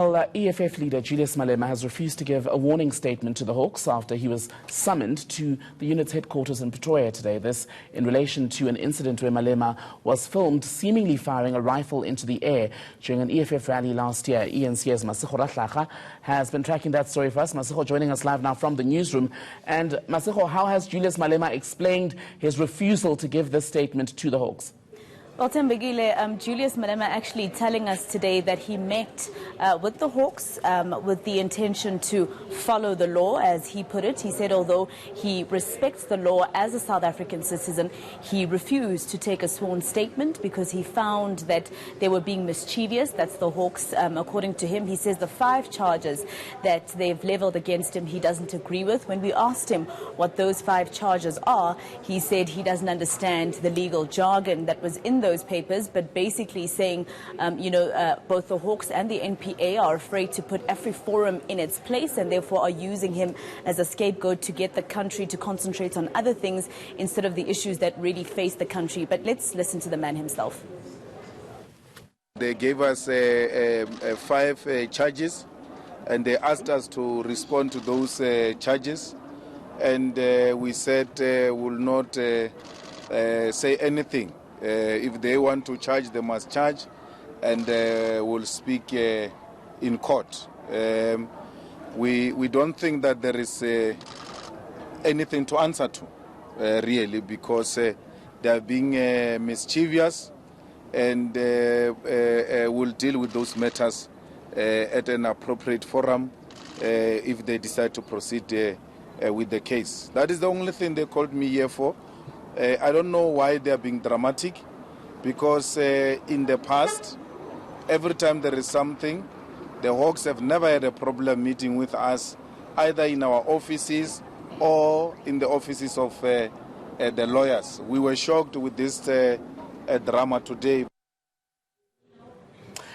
Well, EFF leader Julius Malema has refused to give a warning statement to the Hawks after he was summoned to the unit's headquarters in Pretoria today. This in relation to an incident where Malema was filmed seemingly firing a rifle into the air during an EFF rally last year. ENC's Masigo Rahlaga has been tracking that story for us. Masigo joining us live now from the newsroom. And Masigo, how has Julius Malema explained his refusal to give this statement to the Hawks? Well, Tembegile, Julius Malema actually telling us today that he met with the Hawks with the intention to follow the law, as he put it. He said although he respects the law as a South African citizen, he refused to take a sworn statement because he found that they were being mischievous. That's the Hawks, according to him. He says the 5 charges that they've leveled against him he doesn't agree with. When we asked him what those 5 charges are, he said he doesn't understand the legal jargon that was in those papers, but basically saying, both the Hawks and the NPA are afraid to put AfriForum in its place and therefore are using him as a scapegoat to get the country to concentrate on other things instead of the issues that really face the country. But let's listen to the man himself. They gave us 5 charges and they asked us to respond to those charges, and we said we'll not say anything. If they want to charge, they must charge, and we'll speak in court. We don't think that there is anything to answer to, really, because they are being mischievous, and we'll deal with those matters at an appropriate forum if they decide to proceed with the case. That is the only thing they called me here for. I don't know why they are being dramatic, because in the past, every time there is something, the Hawks have never had a problem meeting with us, either in our offices or in the offices of the lawyers. We were shocked with this drama today.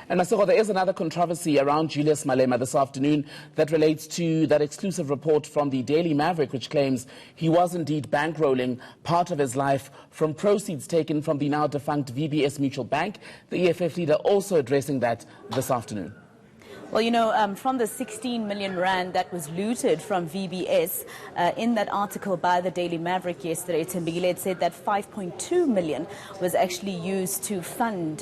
And Masigo, there is another controversy around Julius Malema this afternoon that relates to that exclusive report from the Daily Maverick, which claims he was indeed bankrolling part of his life from proceeds taken from the now defunct VBS Mutual Bank. The EFF leader also addressing that this afternoon. Well, from the 16 million rand that was looted from VBS, in that article by the Daily Maverick yesterday, Tembegile said that 5.2 million was actually used to fund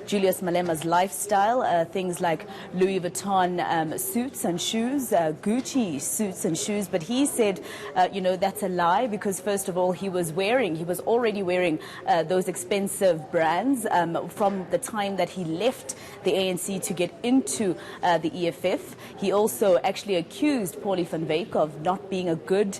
Julius Malema's lifestyle, things like Louis Vuitton suits and shoes, Gucci suits and shoes. But he said, that's a lie, because first of all, he was already wearing those expensive brands from the time that he left the ANC to get into the EFF. He also actually accused Paulie van Wyk of not being a good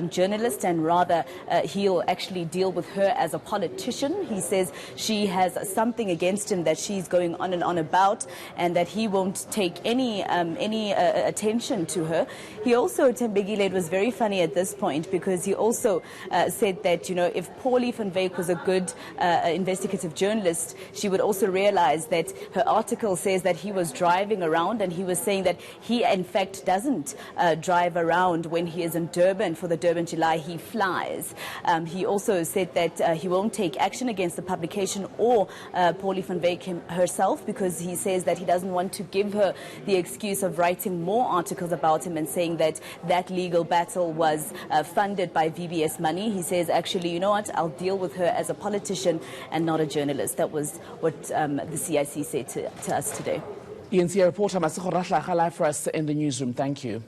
journalist, and rather he'll actually deal with her as a politician. He says she has something against him that she's going on and on about, and that he won't take any attention to her. He also, Tembegile, it was very funny at this point, because he also said that, if Paulie van Wyk was a good investigative journalist, she would also realize that her article says that he was driving around, and he was saying that he in fact doesn't drive around when he is in Durban. For the Durban July, he flies. He also said that he won't take action against the publication or Paulie van Wyk herself, because he says that he doesn't want to give her the excuse of writing more articles about him and saying that that legal battle was funded by VBS money. He says, actually, you know what, I'll deal with her as a politician and not a journalist. That was what the CIC said to us today. ENC reporter Masigo Rahlaga live for us in the newsroom. Thank you.